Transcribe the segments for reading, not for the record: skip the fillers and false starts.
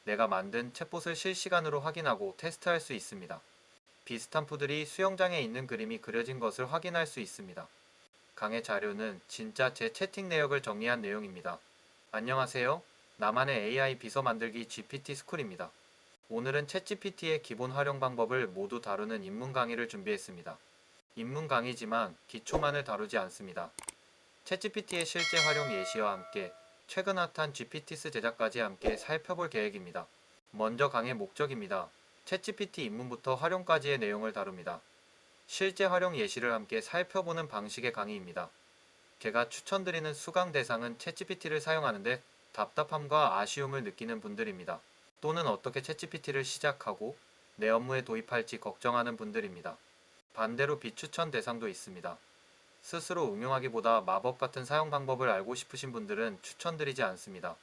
내가 만든 챗봇을 실시간으로 확인하고 테스트할 수 있습니다. 비슷한 푸들이 수영장에 있는 그림이 그려진 것을 확인할 수 있습니다. 강의 자료는 진짜 제 채팅 내역을 정리한 내용입니다. 안녕하세요. 나만의 AI 비서 만들기 GPT 스쿨입니다. 오늘은 챗GPT의 기본 활용 방법을 모두 다루는 입문 강의를 준비했습니다. 입문 강의지만 기초만을 다루지 않습니다. 챗GPT의 실제 활용 예시와 함께 최근 핫한 GPTs 제작까지 함께 살펴볼 계획입니다. 먼저 강의 목적입니다. 챗GPT 입문부터 활용까지의 내용을 다룹니다. 실제 활용 예시를 함께 살펴보는 방식의 강의입니다. 제가 추천드리는 수강 대상은 챗GPT를 사용하는데 답답함과 아쉬움을 느끼는 분들입니다. 또는 어떻게 챗GPT를 시작하고 내 업무에 도입할지 걱정하는 분들입니다. 반대로 비추천 대상도 있습니다. 스스로 응용하기보다 마법 같은 사용 방법을 알고 싶으신 분들은 추천드리지 않습니다.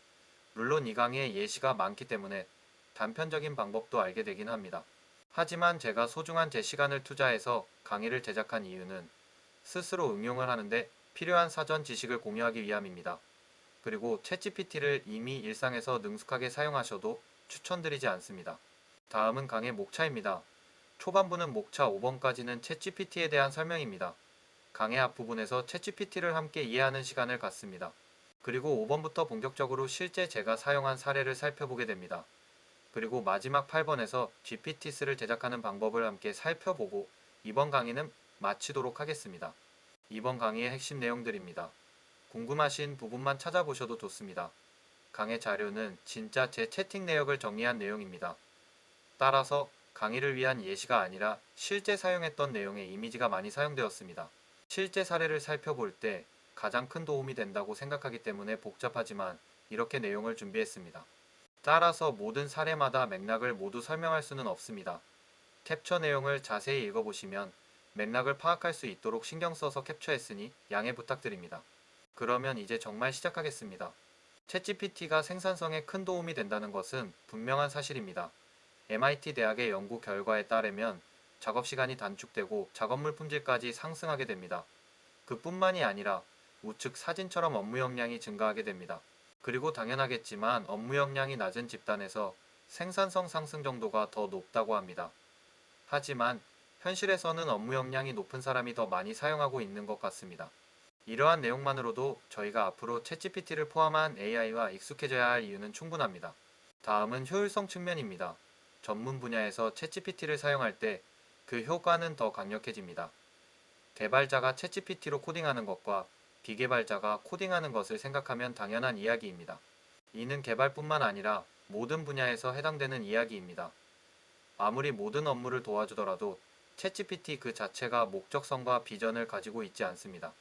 물론 이 강의에 예시가 많기 때문에 단편적인 방법도 알게 되긴 합니다. 하지만 제가 소중한 제 시간을 투자해서 강의를 제작한 이유는 스스로 응용을 하는데 필요한 사전 지식을 공유하기 위함입니다. 그리고 챗GPT를 이미 일상에서 능숙하게 사용하셔도 추천드리지 않습니다. 다음은 강의 목차입니다. 초반부는 목차 5번까지는 챗GPT에 대한 설명입니다. 강의 앞부분에서 챗GPT를 함께 이해하는 시간을 갖습니다. 그리고 5번부터 본격적으로 실제 제가 사용한 사례를 살펴보게 됩니다. 그리고 마지막 8번에서 GPTs를 제작하는 방법을 함께 살펴보고 이번 강의는 마치도록 하겠습니다. 이번 강의의 핵심 내용들입니다. 궁금하신 부분만 찾아보셔도 좋습니다. 강의 자료는 진짜 제 채팅 내역을 정리한 내용입니다. 따라서 강의를 위한 예시가 아니라 실제 사용했던 내용의 이미지가 많이 사용되었습니다. 실제 사례를 살펴볼 때 가장 큰 도움이 된다고 생각하기 때문에 복잡하지만 이렇게 내용을 준비했습니다. 따라서 모든 사례마다 맥락을 모두 설명할 수는 없습니다. 캡처 내용을 자세히 읽어보시면 맥락을 파악할 수 있도록 신경 써서 캡처했으니 양해 부탁드립니다. 그러면 이제 정말 시작하겠습니다. 챗GPT가 생산성에 큰 도움이 된다는 것은 분명한 사실입니다. MIT 대학의 연구 결과에 따르면 작업 시간이 단축되고 작업물 품질까지 상승하게 됩니다. 그뿐만이 아니라 우측 사진처럼 업무 역량이 증가하게 됩니다. 그리고 당연하겠지만 업무 역량이 낮은 집단에서 생산성 상승 정도가 더 높다고 합니다. 하지만 현실에서는 업무 역량이 높은 사람이 더 많이 사용하고 있는 것 같습니다. 이러한 내용만으로도 저희가 앞으로 챗GPT를 포함한 AI와 익숙해져야 할 이유는 충분합니다. 다음은 효율성 측면입니다. 전문 분야에서 챗GPT를 사용할 때 그 효과는 더 강력해집니다. 개발자가 챗GPT로 코딩하는 것과 비개발자가 코딩하는 것을 생각하면 당연한 이야기입니다. 이는 개발뿐만 아니라 모든 분야에서 해당되는 이야기입니다. 아무리 모든 업무를 도와주더라도 챗GPT 그 자체가 목적성과 비전을 가지고 있지 않습니다.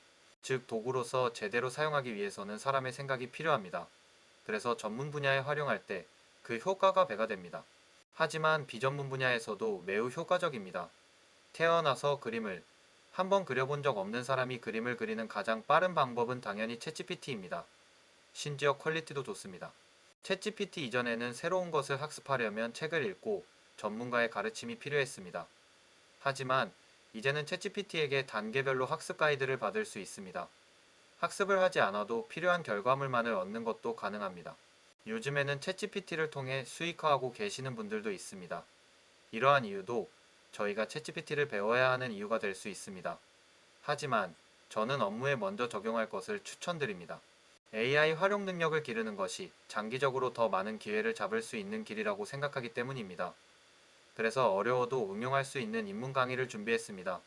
즉, 도구로서 제대로 사용하기 위해서는 사람의 생각이 필요합니다. 그래서 전문 분야에 활용할 때 그 효과가 배가 됩니다. 하지만 비전문 분야에서도 매우 효과적입니다. 태어나서 그림을 한번 그려본 적 없는 사람이 그림을 그리는 가장 빠른 방법은 당연히 챗GPT입니다. 심지어 퀄리티도 좋습니다. 챗GPT 이전에는 새로운 것을 학습하려면 책을 읽고 전문가의 가르침이 필요했습니다. 하지만 이제는 챗GPT에게 단계별로 학습 가이드를 받을 수 있습니다. 학습을 하지 않아도 필요한 결과물만을 얻는 것도 가능합니다. 요즘에는 챗GPT를 통해 수익화하고 계시는 분들도 있습니다. 이러한 이유도 저희가 챗GPT를 배워야 하는 이유가 될 수 있습니다. 하지만 저는 업무에 먼저 적용할 것을 추천드립니다. AI 활용 능력을 기르는 것이 장기적으로 더 많은 기회를 잡을 수 있는 길이라고 생각하기 때문입니다. 그래서 어려워도 응용할 수 있는 입문 강의를 준비했습니다.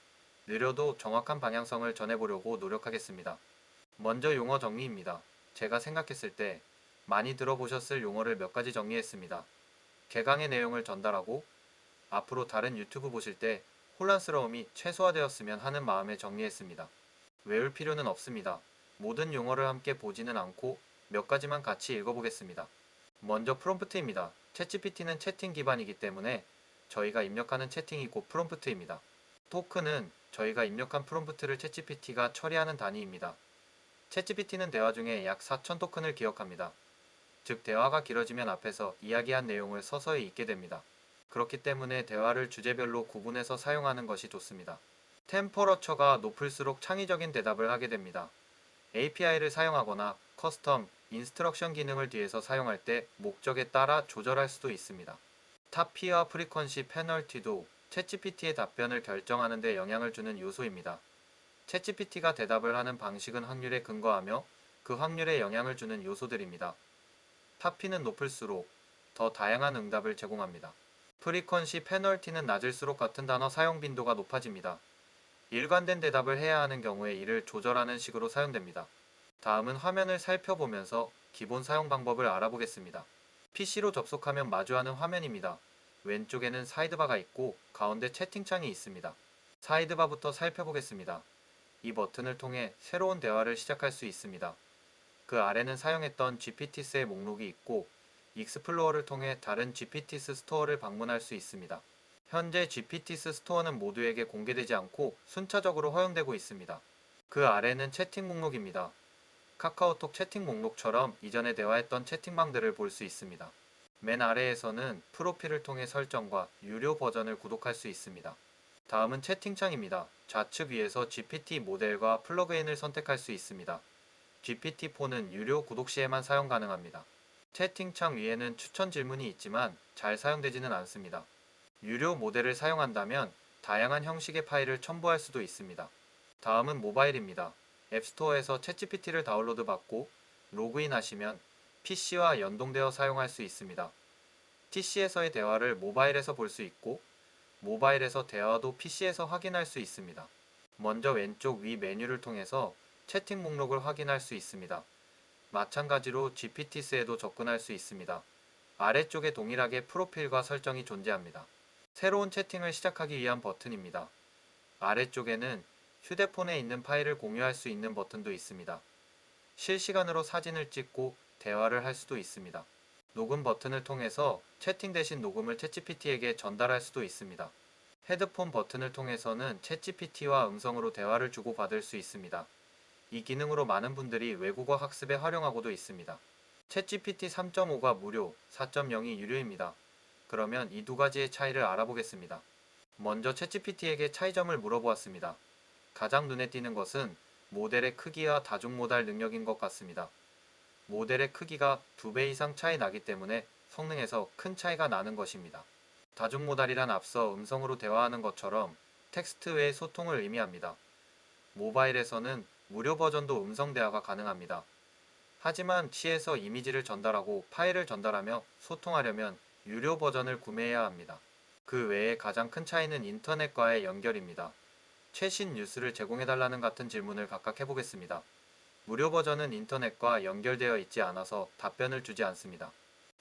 느려도 정확한 방향성을 전해보려고 노력하겠습니다. 먼저 용어 정리입니다. 제가 생각했을 때 많이 들어보셨을 용어를 몇 가지 정리했습니다. 개강의 내용을 전달하고 앞으로 다른 유튜브 보실 때 혼란스러움이 최소화되었으면 하는 마음에 정리했습니다. 외울 필요는 없습니다. 모든 용어를 함께 보지는 않고 몇 가지만 같이 읽어보겠습니다. 먼저 프롬프트입니다. 챗GPT는 채팅 기반이기 때문에 저희가 입력하는 채팅이 곧 프롬프트입니다. 토크는 저희가 입력한 프롬프트를 챗GPT가 처리하는 단위입니다. 챗GPT는 대화 중에 약 4,000 토큰을 기억합니다. 즉 대화가 길어지면 앞에서 이야기한 내용을 서서히 읽게 됩니다. 그렇기 때문에 대화를 주제별로 구분해서 사용하는 것이 좋습니다. 템퍼러처가 높을수록 창의적인 대답을 하게 됩니다. API를 사용하거나 커스텀 인스트럭션 기능을 뒤에서 사용할 때 목적에 따라 조절할 수도 있습니다. 탑피와 프리퀀시 페널티도 챗GPT의 답변을 결정하는 데 영향을 주는 요소입니다. 챗GPT가 대답을 하는 방식은 확률에 근거하며 그 확률에 영향을 주는 요소들입니다. 탑피는 높을수록 더 다양한 응답을 제공합니다. 프리퀀시 페널티는 낮을수록 같은 단어 사용 빈도가 높아집니다. 일관된 대답을 해야 하는 경우에 이를 조절하는 식으로 사용됩니다. 다음은 화면을 살펴보면서 기본 사용 방법을 알아보겠습니다. PC로 접속하면 마주하는 화면입니다. 왼쪽에는 사이드바가 있고 가운데 채팅창이 있습니다. 사이드바부터 살펴보겠습니다. 이 버튼을 통해 새로운 대화를 시작할 수 있습니다. 그 아래는 사용했던 GPT스의 목록이 있고 익스플로어를 통해 다른 GPT스 스토어를 방문할 수 있습니다. 현재 GPT스 스토어는 모두에게 공개되지 않고 순차적으로 허용되고 있습니다. 그 아래는 채팅 목록입니다. 카카오톡 채팅 목록처럼 이전에 대화했던 채팅방들을 볼 수 있습니다. 맨 아래에서는 프로필을 통해 설정과 유료 버전을 구독할 수 있습니다. 다음은 채팅창입니다. 좌측 위에서 GPT 모델과 플러그인을 선택할 수 있습니다. GPT-4는 유료 구독 시에만 사용 가능합니다. 채팅창 위에는 추천 질문이 있지만 잘 사용되지는 않습니다. 유료 모델을 사용한다면 다양한 형식의 파일을 첨부할 수도 있습니다. 다음은 모바일입니다. 앱스토어에서 챗GPT를 다운로드 받고 로그인하시면 PC와 연동되어 사용할 수 있습니다. PC에서의 대화를 모바일에서 볼 수 있고 모바일에서 대화도 PC에서 확인할 수 있습니다. 먼저 왼쪽 위 메뉴를 통해서 채팅 목록을 확인할 수 있습니다. 마찬가지로 GPT스에도 접근할 수 있습니다. 아래쪽에 동일하게 프로필과 설정이 존재합니다. 새로운 채팅을 시작하기 위한 버튼입니다. 아래쪽에는 휴대폰에 있는 파일을 공유할 수 있는 버튼도 있습니다. 실시간으로 사진을 찍고 대화를 할 수도 있습니다. 녹음 버튼을 통해서 채팅 대신 녹음을 챗GPT에게 전달할 수도 있습니다. 헤드폰 버튼을 통해서는 챗GPT와 음성으로 대화를 주고받을 수 있습니다. 이 기능으로 많은 분들이 외국어 학습에 활용하고도 있습니다. 챗GPT 3.5가 무료, 4.0이 유료입니다. 그러면 이 두 가지의 차이를 알아보겠습니다. 먼저 챗GPT에게 차이점을 물어보았습니다. 가장 눈에 띄는 것은 모델의 크기와 다중모달 능력인 것 같습니다. 모델의 크기가 2배 이상 차이 나기 때문에 성능에서 큰 차이가 나는 것입니다. 다중모달이란 앞서 음성으로 대화하는 것처럼 텍스트 외의 소통을 의미합니다. 모바일에서는 무료 버전도 음성 대화가 가능합니다. 하지만 치에서 이미지를 전달하고 파일을 전달하며 소통하려면 유료 버전을 구매해야 합니다. 그 외에 가장 큰 차이는 인터넷과의 연결입니다. 최신 뉴스를 제공해달라는 같은 질문을 각각 해보겠습니다. 무료 버전은 인터넷과 연결되어 있지 않아서 답변을 주지 않습니다.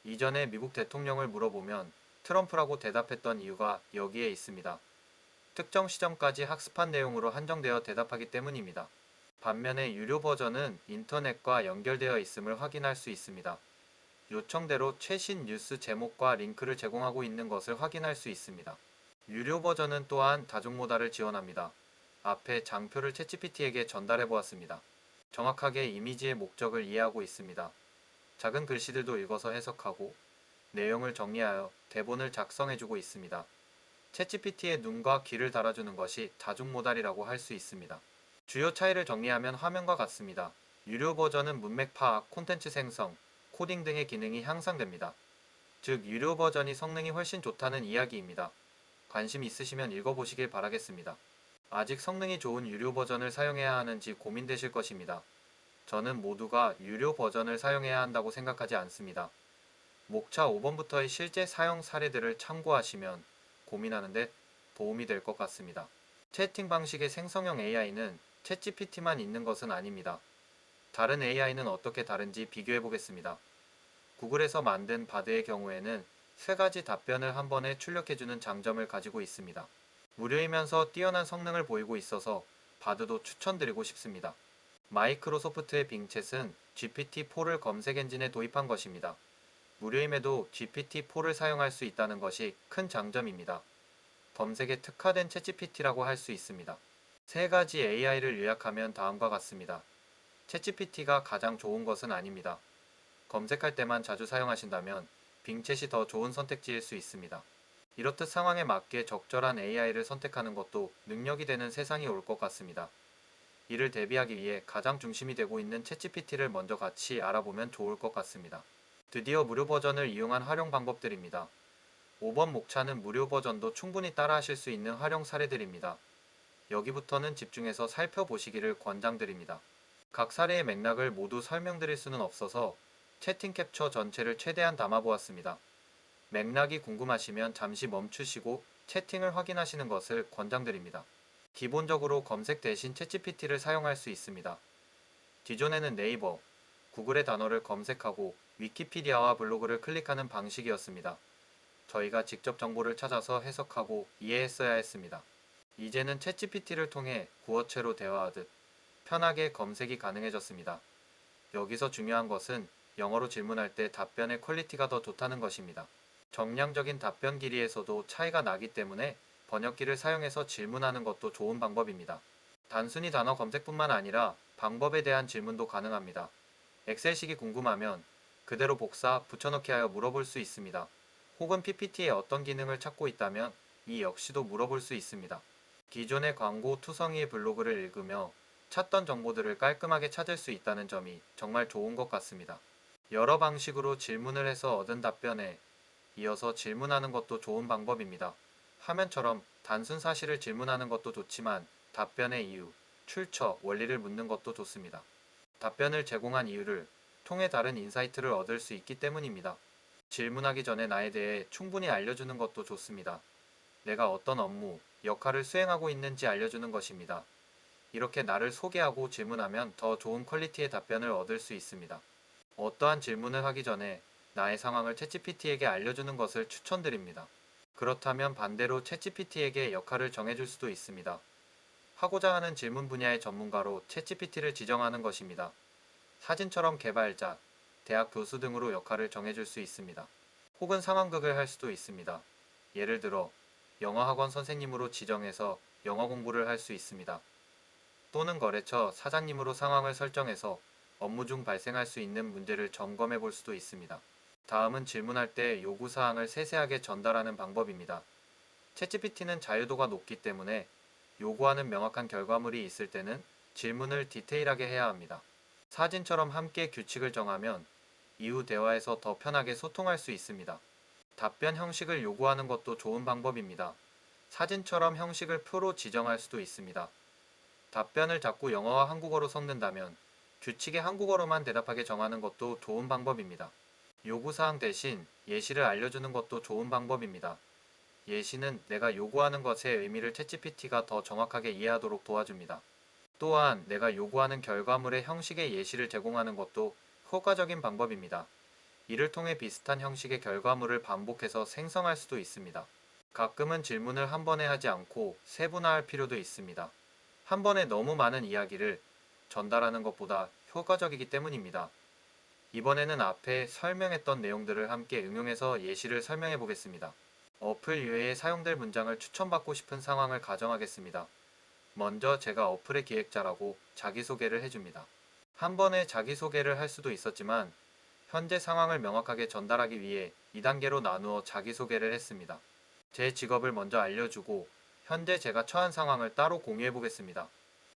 이전에 미국 대통령을 물어보면 트럼프라고 대답했던 이유가 여기에 있습니다. 특정 시점까지 학습한 내용으로 한정되어 대답하기 때문입니다. 반면에 유료 버전은 인터넷과 연결되어 있음을 확인할 수 있습니다. 요청대로 최신 뉴스 제목과 링크를 제공하고 있는 것을 확인할 수 있습니다. 유료 버전은 또한 다중모달을 지원합니다. 앞에 장표를 챗GPT에게 전달해 보았습니다. 정확하게 이미지의 목적을 이해하고 있습니다. 작은 글씨들도 읽어서 해석하고 내용을 정리하여 대본을 작성해주고 있습니다. 챗GPT의 눈과 귀를 달아주는 것이 다중모달이라고 할 수 있습니다. 주요 차이를 정리하면 화면과 같습니다. 유료 버전은 문맥 파악, 콘텐츠 생성, 코딩 등의 기능이 향상됩니다. 즉, 유료 버전이 성능이 훨씬 좋다는 이야기입니다. 관심 있으시면 읽어보시길 바라겠습니다. 아직 성능이 좋은 유료 버전을 사용해야 하는지 고민되실 것입니다. 저는 모두가 유료 버전을 사용해야 한다고 생각하지 않습니다. 목차 5번부터의 실제 사용 사례들을 참고하시면 고민하는데 도움이 될 것 같습니다. 채팅 방식의 생성형 AI는 챗GPT만 있는 것은 아닙니다. 다른 AI는 어떻게 다른지 비교해 보겠습니다. 구글에서 만든 바드의 경우에는 세 가지 답변을 한 번에 출력해주는 장점을 가지고 있습니다. 무료이면서 뛰어난 성능을 보이고 있어서 바드도 추천드리고 싶습니다. 마이크로소프트의 빙챗은 GPT-4를 검색 엔진에 도입한 것입니다. 무료임에도 GPT-4를 사용할 수 있다는 것이 큰 장점입니다. 검색에 특화된 챗GPT라고 할 수 있습니다. 세 가지 AI를 요약하면 다음과 같습니다. 챗GPT가 가장 좋은 것은 아닙니다. 검색할 때만 자주 사용하신다면 빙챗이 더 좋은 선택지일 수 있습니다. 이렇듯 상황에 맞게 적절한 AI를 선택하는 것도 능력이 되는 세상이 올 것 같습니다. 이를 대비하기 위해 가장 중심이 되고 있는 챗GPT를 먼저 같이 알아보면 좋을 것 같습니다. 드디어 무료 버전을 이용한 활용 방법들입니다. 5번 목차는 무료 버전도 충분히 따라하실 수 있는 활용 사례들입니다. 여기부터는 집중해서 살펴보시기를 권장드립니다. 각 사례의 맥락을 모두 설명드릴 수는 없어서 채팅 캡처 전체를 최대한 담아보았습니다. 맥락이 궁금하시면 잠시 멈추시고 채팅을 확인하시는 것을 권장드립니다. 기본적으로 검색 대신 챗GPT를 사용할 수 있습니다. 기존에는 네이버, 구글의 단어를 검색하고 위키피디아와 블로그를 클릭하는 방식이었습니다. 저희가 직접 정보를 찾아서 해석하고 이해했어야 했습니다. 이제는 챗GPT를 통해 구어체로 대화하듯 편하게 검색이 가능해졌습니다. 여기서 중요한 것은 영어로 질문할 때 답변의 퀄리티가 더 좋다는 것입니다. 정량적인 답변 길이에서도 차이가 나기 때문에 번역기를 사용해서 질문하는 것도 좋은 방법입니다. 단순히 단어 검색뿐만 아니라 방법에 대한 질문도 가능합니다. 엑셀식이 궁금하면 그대로 복사, 붙여넣기 하여 물어볼 수 있습니다. 혹은 PPT에 어떤 기능을 찾고 있다면 이 역시도 물어볼 수 있습니다. 기존의 광고 투성이의 블로그를 읽으며 찾던 정보들을 깔끔하게 찾을 수 있다는 점이 정말 좋은 것 같습니다. 여러 방식으로 질문을 해서 얻은 답변에 이어서 질문하는 것도 좋은 방법입니다. 화면처럼 단순 사실을 질문하는 것도 좋지만 답변의 이유, 출처, 원리를 묻는 것도 좋습니다. 답변을 제공한 이유를 통해 다른 인사이트를 얻을 수 있기 때문입니다. 질문하기 전에 나에 대해 충분히 알려주는 것도 좋습니다. 내가 어떤 업무, 역할을 수행하고 있는지 알려주는 것입니다. 이렇게 나를 소개하고 질문하면 더 좋은 퀄리티의 답변을 얻을 수 있습니다. 어떠한 질문을 하기 전에 나의 상황을 챗GPT에게 알려주는 것을 추천드립니다. 그렇다면 반대로 챗GPT에게 역할을 정해줄 수도 있습니다. 하고자 하는 질문 분야의 전문가로 챗GPT를 지정하는 것입니다. 사진처럼 개발자, 대학 교수 등으로 역할을 정해줄 수 있습니다. 혹은 상황극을 할 수도 있습니다. 예를 들어 영어학원 선생님으로 지정해서 영어 공부를 할 수 있습니다. 또는 거래처 사장님으로 상황을 설정해서 업무 중 발생할 수 있는 문제를 점검해 볼 수도 있습니다. 다음은 질문할 때 요구사항을 세세하게 전달하는 방법입니다. 챗GPT는 자유도가 높기 때문에 요구하는 명확한 결과물이 있을 때는 질문을 디테일하게 해야 합니다. 사진처럼 함께 규칙을 정하면 이후 대화에서 더 편하게 소통할 수 있습니다. 답변 형식을 요구하는 것도 좋은 방법입니다. 사진처럼 형식을 표로 지정할 수도 있습니다. 답변을 자꾸 영어와 한국어로 섞는다면 규칙에 한국어로만 대답하게 정하는 것도 좋은 방법입니다. 요구사항 대신 예시를 알려주는 것도 좋은 방법입니다. 예시는 내가 요구하는 것의 의미를 챗GPT가 더 정확하게 이해하도록 도와줍니다. 또한 내가 요구하는 결과물의 형식의 예시를 제공하는 것도 효과적인 방법입니다. 이를 통해 비슷한 형식의 결과물을 반복해서 생성할 수도 있습니다. 가끔은 질문을 한 번에 하지 않고 세분화할 필요도 있습니다. 한 번에 너무 많은 이야기를 전달하는 것보다 효과적이기 때문입니다. 이번에는 앞에 설명했던 내용들을 함께 응용해서 예시를 설명해 보겠습니다. 어플 이외에 사용될 문장을 추천받고 싶은 상황을 가정하겠습니다. 먼저 제가 어플의 기획자라고 자기소개를 해줍니다. 한 번에 자기소개를 할 수도 있었지만 현재 상황을 명확하게 전달하기 위해 2단계로 나누어 자기소개를 했습니다. 제 직업을 먼저 알려주고 현재 제가 처한 상황을 따로 공유해 보겠습니다.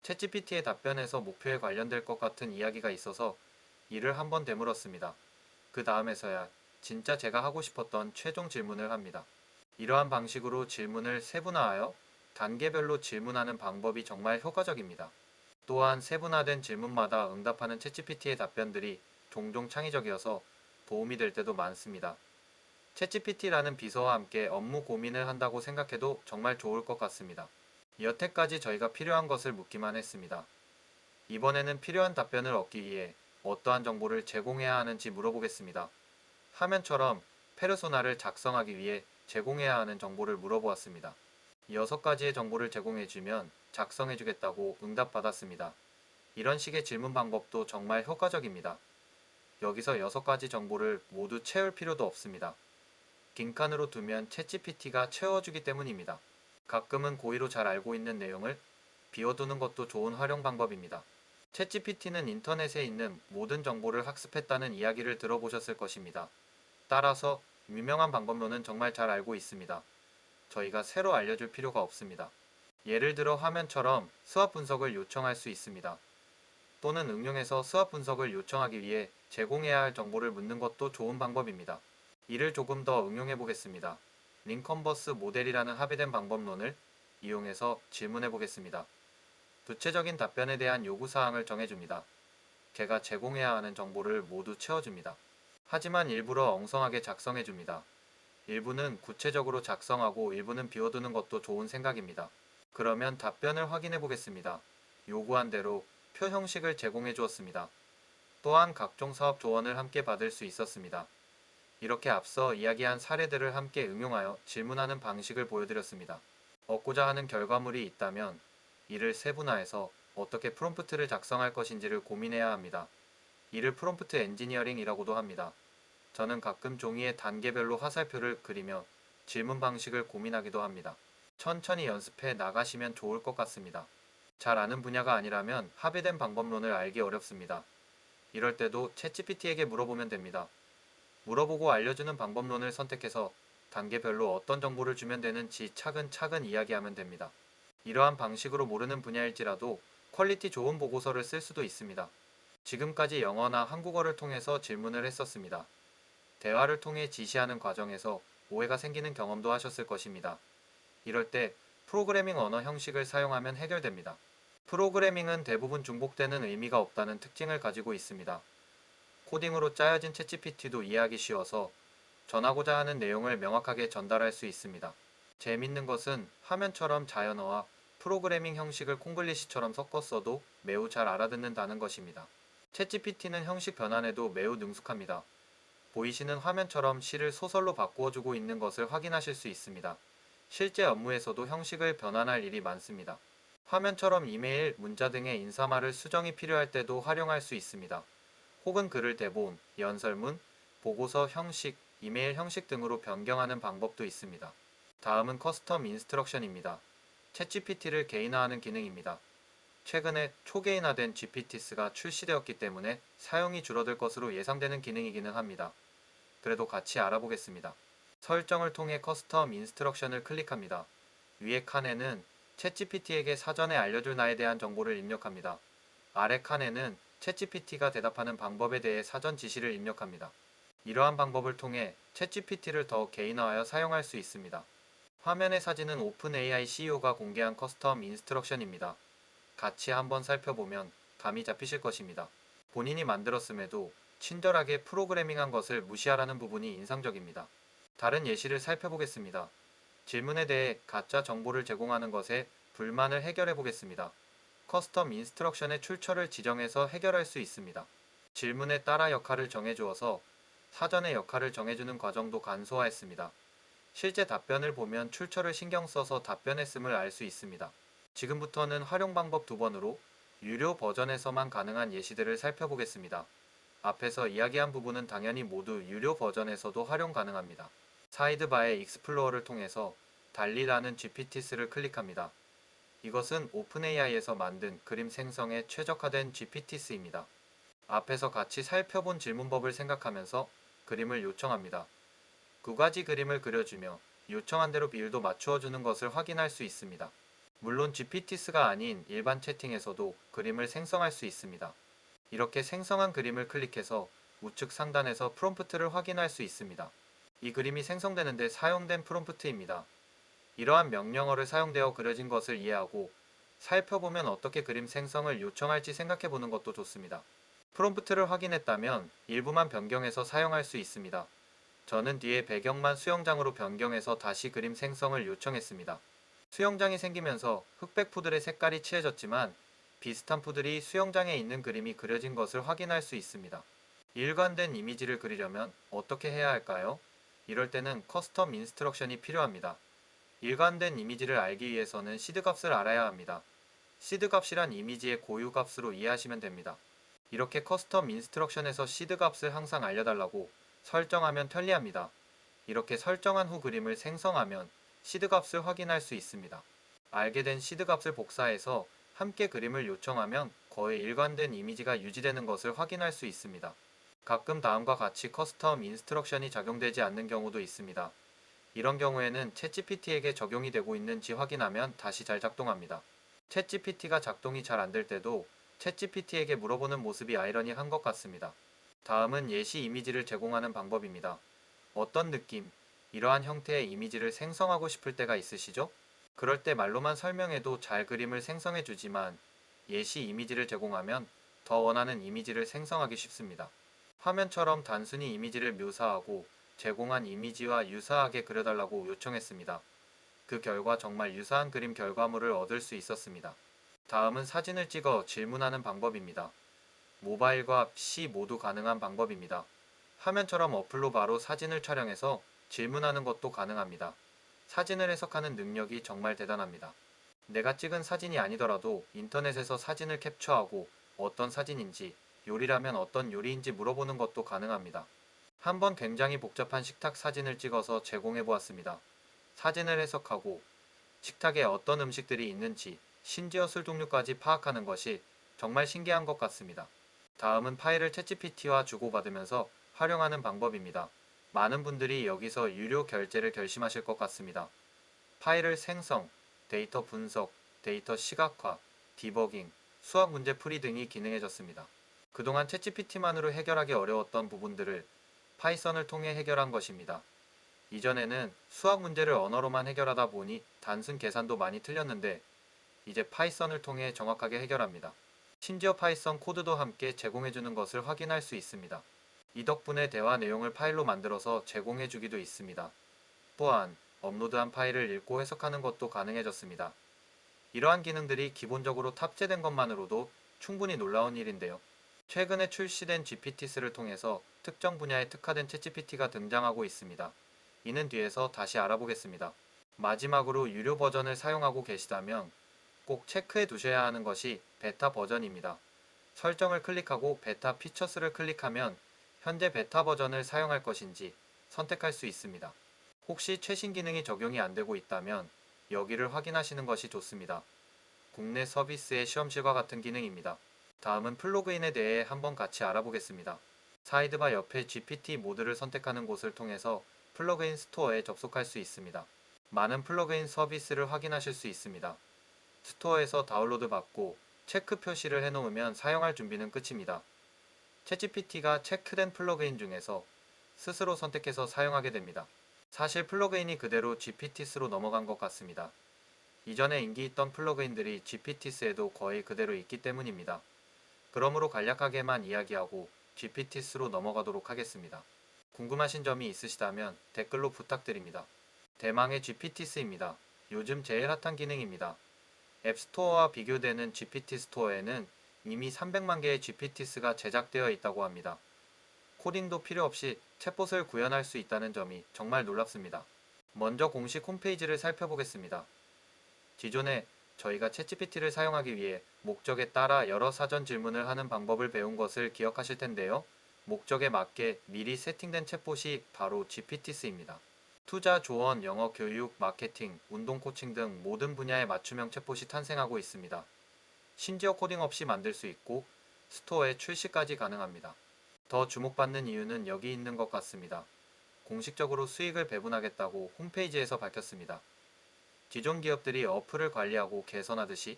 챗GPT의 답변에서 목표에 관련될 것 같은 이야기가 있어서 이를 한번 되물었습니다. 그 다음에서야 진짜 제가 하고 싶었던 최종 질문을 합니다. 이러한 방식으로 질문을 세분화하여 단계별로 질문하는 방법이 정말 효과적입니다. 또한 세분화된 질문마다 응답하는 챗GPT의 답변들이 종종 창의적이어서 도움이 될 때도 많습니다. 챗GPT라는 비서와 함께 업무 고민을 한다고 생각해도 정말 좋을 것 같습니다. 여태까지 저희가 필요한 것을 묻기만 했습니다. 이번에는 필요한 답변을 얻기 위해 어떠한 정보를 제공해야 하는지 물어보겠습니다. 화면처럼 페르소나를 작성하기 위해 제공해야 하는 정보를 물어보았습니다. 6가지의 정보를 제공해주면 작성해주겠다고 응답받았습니다. 이런 식의 질문 방법도 정말 효과적입니다. 여기서 6가지 정보를 모두 채울 필요도 없습니다. 빈칸으로 두면 챗GPT가 채워주기 때문입니다. 가끔은 고의로 잘 알고 있는 내용을 비워두는 것도 좋은 활용 방법입니다. 챗GPT는 인터넷에 있는 모든 정보를 학습했다는 이야기를 들어보셨을 것입니다. 따라서 유명한 방법론은 정말 잘 알고 있습니다. 저희가 새로 알려줄 필요가 없습니다. 예를 들어 화면처럼 스왑 분석을 요청할 수 있습니다. 또는 응용해서 스왑 분석을 요청하기 위해 제공해야 할 정보를 묻는 것도 좋은 방법입니다. 이를 조금 더 응용해 보겠습니다. 링컨버스 모델이라는 합의된 방법론을 이용해서 질문해 보겠습니다. 구체적인 답변에 대한 요구사항을 정해줍니다. 걔가 제공해야 하는 정보를 모두 채워줍니다. 하지만 일부러 엉성하게 작성해줍니다. 일부는 구체적으로 작성하고 일부는 비워두는 것도 좋은 생각입니다. 그러면 답변을 확인해 보겠습니다. 요구한 대로 표 형식을 제공해 주었습니다. 또한 각종 사업 조언을 함께 받을 수 있었습니다. 이렇게 앞서 이야기한 사례들을 함께 응용하여 질문하는 방식을 보여드렸습니다. 얻고자 하는 결과물이 있다면 이를 세분화해서 어떻게 프롬프트를 작성할 것인지를 고민해야 합니다. 이를 프롬프트 엔지니어링이라고도 합니다. 저는 가끔 종이에 단계별로 화살표를 그리며 질문 방식을 고민하기도 합니다. 천천히 연습해 나가시면 좋을 것 같습니다. 잘 아는 분야가 아니라면 합의된 방법론을 알기 어렵습니다. 이럴 때도 챗GPT에게 물어보면 됩니다. 물어보고 알려주는 방법론을 선택해서 단계별로 어떤 정보를 주면 되는지 차근차근 이야기하면 됩니다. 이러한 방식으로 모르는 분야일지라도 퀄리티 좋은 보고서를 쓸 수도 있습니다. 지금까지 영어나 한국어를 통해서 질문을 했었습니다. 대화를 통해 지시하는 과정에서 오해가 생기는 경험도 하셨을 것입니다. 이럴 때 프로그래밍 언어 형식을 사용하면 해결됩니다. 프로그래밍은 대부분 중복되는 의미가 없다는 특징을 가지고 있습니다. 코딩으로 짜여진 챗GPT도 이해하기 쉬워서 전하고자 하는 내용을 명확하게 전달할 수 있습니다. 재밌는 것은 화면처럼 자연어와 프로그래밍 형식을 콩글리시처럼 섞었어도 매우 잘 알아듣는다는 것입니다. 챗GPT는 형식 변환에도 매우 능숙합니다. 보이시는 화면처럼 시를 소설로 바꾸어주고 있는 것을 확인하실 수 있습니다. 실제 업무에서도 형식을 변환할 일이 많습니다. 화면처럼 이메일, 문자 등의 인사말을 수정이 필요할 때도 활용할 수 있습니다. 혹은 글을 대본, 연설문, 보고서 형식, 이메일 형식 등으로 변경하는 방법도 있습니다. 다음은 커스텀 인스트럭션입니다. 챗GPT를 개인화하는 기능입니다. 최근에 초개인화된 GPTs가 출시되었기 때문에 사용이 줄어들 것으로 예상되는 기능이기는 합니다. 그래도 같이 알아보겠습니다. 설정을 통해 커스텀 인스트럭션을 클릭합니다. 위의 칸에는 챗GPT에게 사전에 알려줄 나에 대한 정보를 입력합니다. 아래 칸에는 챗GPT가 대답하는 방법에 대해 사전 지시를 입력합니다. 이러한 방법을 통해 챗GPT를 더 개인화하여 사용할 수 있습니다. 화면의 사진은 오픈AI CEO가 공개한 커스텀 인스트럭션입니다. 같이 한번 살펴보면 감이 잡히실 것입니다. 본인이 만들었음에도 친절하게 프로그래밍한 것을 무시하라는 부분이 인상적입니다. 다른 예시를 살펴보겠습니다. 질문에 대해 가짜 정보를 제공하는 것에 불만을 해결해 보겠습니다. 커스텀 인스트럭션의 출처를 지정해서 해결할 수 있습니다. 질문에 따라 역할을 정해주어서 사전에 역할을 정해주는 과정도 간소화했습니다. 실제 답변을 보면 출처를 신경 써서 답변했음을 알 수 있습니다. 지금부터는 활용 방법 2번으로 유료 버전에서만 가능한 예시들을 살펴보겠습니다. 앞에서 이야기한 부분은 당연히 모두 유료 버전에서도 활용 가능합니다. 사이드바의 익스플로어를 통해서 달리라는 GPTs를 클릭합니다. 이것은 오픈AI에서 만든 그림 생성에 최적화된 GPTs입니다. 앞에서 같이 살펴본 질문법을 생각하면서 그림을 요청합니다. 2가지 그림을 그려주며 요청한 대로 비율도 맞추어 주는 것을 확인할 수 있습니다. 물론 GPTs가 아닌 일반 채팅에서도 그림을 생성할 수 있습니다. 이렇게 생성한 그림을 클릭해서 우측 상단에서 프롬프트를 확인할 수 있습니다. 이 그림이 생성되는데 사용된 프롬프트입니다. 이러한 명령어를 사용되어 그려진 것을 이해하고 살펴보면 어떻게 그림 생성을 요청할지 생각해 보는 것도 좋습니다. 프롬프트를 확인했다면 일부만 변경해서 사용할 수 있습니다. 저는 뒤에 배경만 수영장으로 변경해서 다시 그림 생성을 요청했습니다. 수영장이 생기면서 흑백 푸들의 색깔이 칠해졌지만 비슷한 푸들이 수영장에 있는 그림이 그려진 것을 확인할 수 있습니다. 일관된 이미지를 그리려면 어떻게 해야 할까요? 이럴 때는 커스텀 인스트럭션이 필요합니다. 일관된 이미지를 알기 위해서는 시드 값을 알아야 합니다. 시드 값이란 이미지의 고유 값으로 이해하시면 됩니다. 이렇게 커스텀 인스트럭션에서 시드 값을 항상 알려달라고 설정하면 편리합니다. 이렇게 설정한 후 그림을 생성하면 시드 값을 확인할 수 있습니다. 알게 된 시드 값을 복사해서 함께 그림을 요청하면 거의 일관된 이미지가 유지되는 것을 확인할 수 있습니다. 가끔 다음과 같이 커스텀 인스트럭션이 작용되지 않는 경우도 있습니다. 이런 경우에는 챗GPT에게 적용이 되고 있는지 확인하면 다시 잘 작동합니다. 챗GPT가 작동이 잘 안 될 때도 챗GPT에게 물어보는 모습이 아이러니한 것 같습니다. 다음은 예시 이미지를 제공하는 방법입니다. 어떤 느낌, 이러한 형태의 이미지를 생성하고 싶을 때가 있으시죠? 그럴 때 말로만 설명해도 잘 그림을 생성해 주지만 예시 이미지를 제공하면 더 원하는 이미지를 생성하기 쉽습니다. 화면처럼 단순히 이미지를 묘사하고 제공한 이미지와 유사하게 그려달라고 요청했습니다. 그 결과 정말 유사한 그림 결과물을 얻을 수 있었습니다. 다음은 사진을 찍어 질문하는 방법입니다. 모바일과 PC 모두 가능한 방법입니다. 화면처럼 어플로 바로 사진을 촬영해서 질문하는 것도 가능합니다. 사진을 해석하는 능력이 정말 대단합니다. 내가 찍은 사진이 아니더라도 인터넷에서 사진을 캡처하고 어떤 사진인지, 요리라면 어떤 요리인지 물어보는 것도 가능합니다. 한번 굉장히 복잡한 식탁 사진을 찍어서 제공해 보았습니다. 사진을 해석하고 식탁에 어떤 음식들이 있는지, 심지어 술 종류까지 파악하는 것이 정말 신기한 것 같습니다. 다음은 파일을 챗GPT와 주고받으면서 활용하는 방법입니다. 많은 분들이 여기서 유료 결제를 결심하실 것 같습니다. 파일을 생성, 데이터 분석, 데이터 시각화, 디버깅, 수학 문제 풀이 등이 기능해졌습니다. 그동안 챗GPT만으로 해결하기 어려웠던 부분들을 파이썬을 통해 해결한 것입니다. 이전에는 수학 문제를 언어로만 해결하다 보니 단순 계산도 많이 틀렸는데 이제 파이썬을 통해 정확하게 해결합니다. 심지어 파이썬 코드도 함께 제공해주는 것을 확인할 수 있습니다. 이 덕분에 대화 내용을 파일로 만들어서 제공해주기도 있습니다. 또한 업로드한 파일을 읽고 해석하는 것도 가능해졌습니다. 이러한 기능들이 기본적으로 탑재된 것만으로도 충분히 놀라운 일인데요. 최근에 출시된 GPTs를 통해서 특정 분야에 특화된 챗GPT가 등장하고 있습니다. 이는 뒤에서 다시 알아보겠습니다. 마지막으로 유료 버전을 사용하고 계시다면 꼭 체크해 두셔야 하는 것이 베타 버전입니다. 설정을 클릭하고 베타 피처스를 클릭하면 현재 베타 버전을 사용할 것인지 선택할 수 있습니다. 혹시 최신 기능이 적용이 안 되고 있다면 여기를 확인하시는 것이 좋습니다. 국내 서비스의 시험실과 같은 기능입니다. 다음은 플러그인에 대해 한번 같이 알아보겠습니다. 사이드바 옆에 GPT 모드를 선택하는 곳을 통해서 플러그인 스토어에 접속할 수 있습니다. 많은 플러그인 서비스를 확인하실 수 있습니다. 스토어에서 다운로드 받고 체크 표시를 해놓으면 사용할 준비는 끝입니다. 챗GPT가 체크된 플러그인 중에서 스스로 선택해서 사용하게 됩니다. 사실 플러그인이 그대로 GPTs로 넘어간 것 같습니다. 이전에 인기 있던 플러그인들이 GPTs에도 거의 그대로 있기 때문입니다. 그러므로 간략하게만 이야기하고 GPTs로 넘어가도록 하겠습니다. 궁금하신 점이 있으시다면 댓글로 부탁드립니다. 대망의 GPTs입니다. 요즘 제일 핫한 기능입니다. 앱스토어와 비교되는 GPT 스토어에는 이미 300만 개의 GPTs가 제작되어 있다고 합니다. 코딩도 필요 없이 챗봇을 구현할 수 있다는 점이 정말 놀랍습니다. 먼저 공식 홈페이지를 살펴보겠습니다. 기존에 저희가 챗GPT를 사용하기 위해 목적에 따라 여러 사전 질문을 하는 방법을 배운 것을 기억하실 텐데요. 목적에 맞게 미리 세팅된 챗봇이 바로 GPTs입니다. 투자, 조언, 영어, 교육, 마케팅, 운동 코칭 등 모든 분야의 맞춤형 챗봇이 탄생하고 있습니다. 심지어 코딩 없이 만들 수 있고 스토어에 출시까지 가능합니다. 더 주목받는 이유는 여기 있는 것 같습니다. 공식적으로 수익을 배분하겠다고 홈페이지에서 밝혔습니다. 기존 기업들이 어플을 관리하고 개선하듯이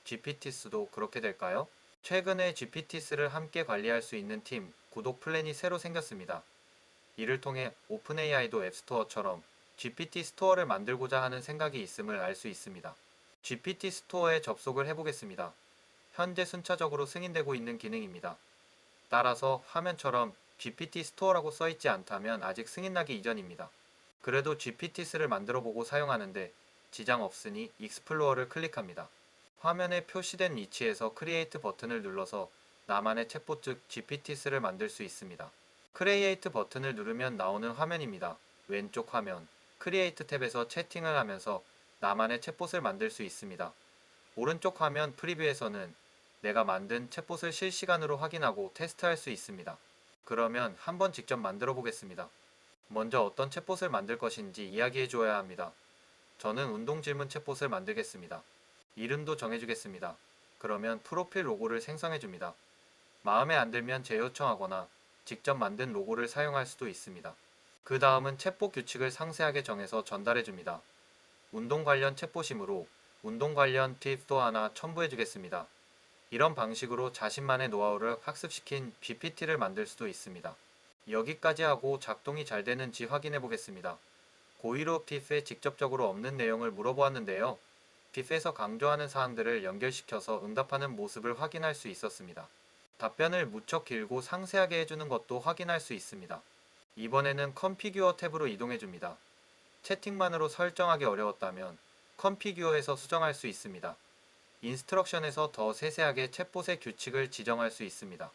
GPTs도 그렇게 될까요? 최근에 GPTs를 함께 관리할 수 있는 팀 구독 플랜이 새로 생겼습니다. 이를 통해 오픈AI도 앱스토어처럼 GPT 스토어를 만들고자 하는 생각이 있음을 알 수 있습니다. GPT 스토어에 접속을 해보겠습니다. 현재 순차적으로 승인되고 있는 기능입니다. 따라서 화면처럼 GPT 스토어라고 써있지 않다면 아직 승인나기 이전입니다. 그래도 GPTs를 만들어보고 사용하는데 지장 없으니 익스플로어를 클릭합니다. 화면에 표시된 위치에서 크리에이트 버튼을 눌러서 나만의 챗봇 즉 GPTs를 만들 수 있습니다. 크리에이트 버튼을 누르면 나오는 화면입니다. 왼쪽 화면 크리에이트 탭에서 채팅을 하면서 나만의 챗봇을 만들 수 있습니다. 오른쪽 화면 프리뷰에서는 내가 만든 챗봇을 실시간으로 확인하고 테스트할 수 있습니다. 그러면 한번 직접 만들어 보겠습니다. 먼저 어떤 챗봇을 만들 것인지 이야기해 주어야 합니다. 저는 운동 질문 챗봇을 만들겠습니다. 이름도 정해주겠습니다. 그러면 프로필 로고를 생성해 줍니다. 마음에 안 들면 재요청하거나 직접 만든 로고를 사용할 수도 있습니다. 그 다음은 챗봇 규칙을 상세하게 정해서 전달해 줍니다. 운동 관련 챗봇이므로 운동 관련 팁도 하나 첨부해 주겠습니다. 이런 방식으로 자신만의 노하우를 학습시킨 GPT를 만들 수도 있습니다. 여기까지 하고 작동이 잘 되는지 확인해 보겠습니다. 고의로 핍에 직접적으로 없는 내용을 물어보았는데요. 핍에서 강조하는 사항들을 연결시켜서 응답하는 모습을 확인할 수 있었습니다. 답변을 무척 길고 상세하게 해주는 것도 확인할 수 있습니다. 이번에는 컨피규어 탭으로 이동해 줍니다. 채팅만으로 설정하기 어려웠다면 컨피규어에서 수정할 수 있습니다. 인스트럭션에서 더 세세하게 챗봇의 규칙을 지정할 수 있습니다.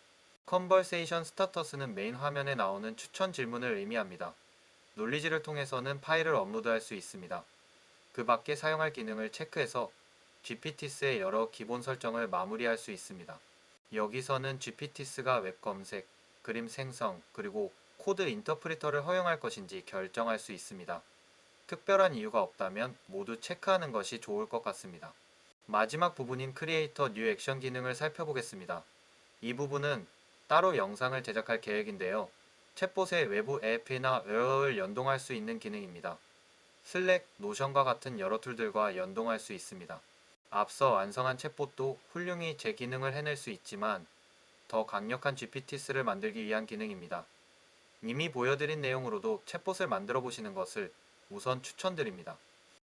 컨버세이션 스타터스는 메인 화면에 나오는 추천 질문을 의미합니다. 논리지를 통해서는 파일을 업로드할 수 있습니다. 그 밖에 사용할 기능을 체크해서 GPTs의 여러 기본 설정을 마무리할 수 있습니다. 여기서는 GPTs가 웹 검색, 그림 생성, 그리고 코드 인터프리터를 허용할 것인지 결정할 수 있습니다. 특별한 이유가 없다면 모두 체크하는 것이 좋을 것 같습니다. 마지막 부분인 크리에이터 뉴 액션 기능을 살펴보겠습니다. 이 부분은 따로 영상을 제작할 계획인데요. 챗봇의 외부 앱이나 웨어를 연동할 수 있는 기능입니다. 슬랙, 노션과 같은 여러 툴들과 연동할 수 있습니다. 앞서 완성한 챗봇도 훌륭히 제 기능을 해낼 수 있지만 더 강력한 GPTs를 만들기 위한 기능입니다. 이미 보여드린 내용으로도 챗봇을 만들어 보시는 것을 우선 추천드립니다.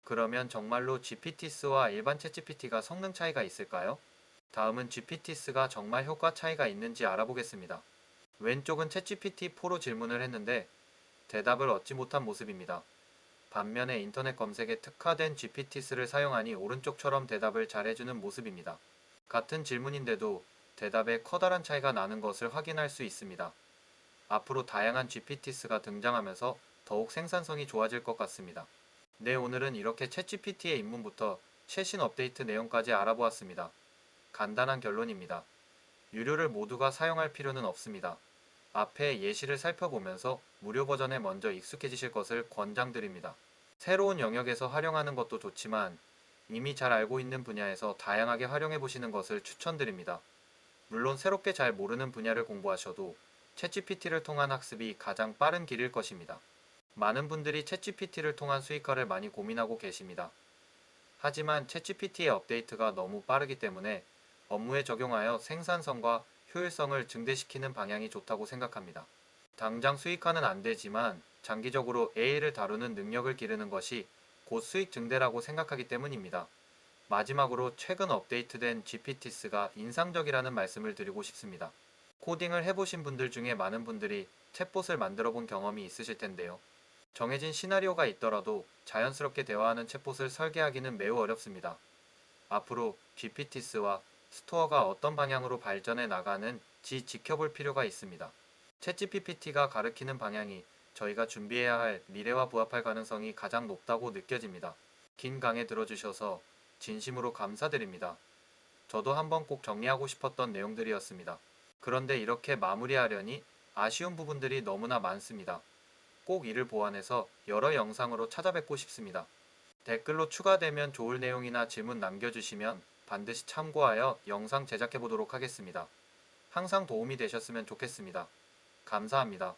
그러면 정말로 GPTs와 일반 챗GPT가 성능 차이가 있을까요? 다음은 GPTs가 정말 효과 차이가 있는지 알아보겠습니다. 왼쪽은 챗GPT4로 질문을 했는데 대답을 얻지 못한 모습입니다. 반면에 인터넷 검색에 특화된 GPTs를 사용하니 오른쪽처럼 대답을 잘해주는 모습입니다. 같은 질문인데도 대답에 커다란 차이가 나는 것을 확인할 수 있습니다. 앞으로 다양한 GPTs가 등장하면서 더욱 생산성이 좋아질 것 같습니다. 네, 오늘은 이렇게 챗GPT의 입문부터 최신 업데이트 내용까지 알아보았습니다. 간단한 결론입니다. 유료를 모두가 사용할 필요는 없습니다. 앞에 예시를 살펴보면서 무료 버전에 먼저 익숙해지실 것을 권장드립니다. 새로운 영역에서 활용하는 것도 좋지만 이미 잘 알고 있는 분야에서 다양하게 활용해 보시는 것을 추천드립니다. 물론 새롭게 잘 모르는 분야를 공부하셔도 챗GPT를 통한 학습이 가장 빠른 길일 것입니다. 많은 분들이 챗GPT를 통한 수익화를 많이 고민하고 계십니다. 하지만 챗GPT의 업데이트가 너무 빠르기 때문에 업무에 적용하여 생산성과 효율성을 증대시키는 방향이 좋다고 생각합니다. 당장 수익화는 안 되지만 장기적으로 AI를 다루는 능력을 기르는 것이 곧 수익 증대라고 생각하기 때문입니다. 마지막으로 최근 업데이트된 GPTs가 인상적이라는 말씀을 드리고 싶습니다. 코딩을 해보신 분들 중에 많은 분들이 챗봇을 만들어 본 경험이 있으실 텐데요. 정해진 시나리오가 있더라도 자연스럽게 대화하는 챗봇을 설계하기는 매우 어렵습니다. 앞으로 GPTs와 스토어가 어떤 방향으로 발전해 나가는지 지켜볼 필요가 있습니다. 챗GPT가 가리키는 방향이 저희가 준비해야 할 미래와 부합할 가능성이 가장 높다고 느껴집니다. 긴 강의 들어주셔서 진심으로 감사드립니다. 저도 한번 꼭 정리하고 싶었던 내용들이었습니다. 그런데 이렇게 마무리하려니 아쉬운 부분들이 너무나 많습니다. 꼭 이를 보완해서 여러 영상으로 찾아뵙고 싶습니다. 댓글로 추가되면 좋을 내용이나 질문 남겨주시면 반드시 참고하여 영상 제작해 보도록 하겠습니다. 항상 도움이 되셨으면 좋겠습니다. 감사합니다.